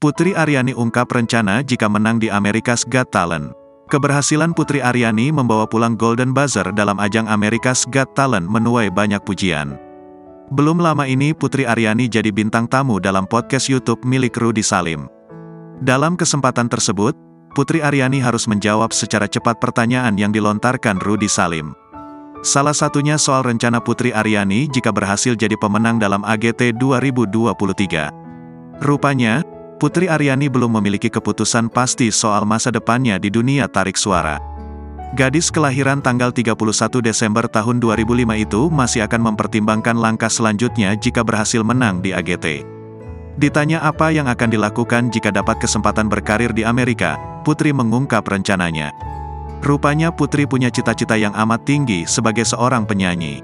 Putri Aryani ungkap rencana jika menang di America's Got Talent. Keberhasilan Putri Aryani membawa pulang Golden Buzzer dalam ajang America's Got Talent menuai banyak pujian. Belum lama ini Putri Aryani jadi bintang tamu dalam podcast YouTube milik Rudy Salim. Dalam kesempatan tersebut, Putri Aryani harus menjawab secara cepat pertanyaan yang dilontarkan Rudy Salim. Salah satunya soal rencana Putri Aryani jika berhasil jadi pemenang dalam AGT 2023. Rupanya, Putri Aryani belum memiliki keputusan pasti soal masa depannya di dunia tarik suara. Gadis kelahiran tanggal 31 Desember tahun 2005 itu masih akan mempertimbangkan langkah selanjutnya jika berhasil menang di AGT. Ditanya apa yang akan dilakukan jika dapat kesempatan berkarir di Amerika, Putri mengungkap rencananya. Rupanya Putri punya cita-cita yang amat tinggi sebagai seorang penyanyi.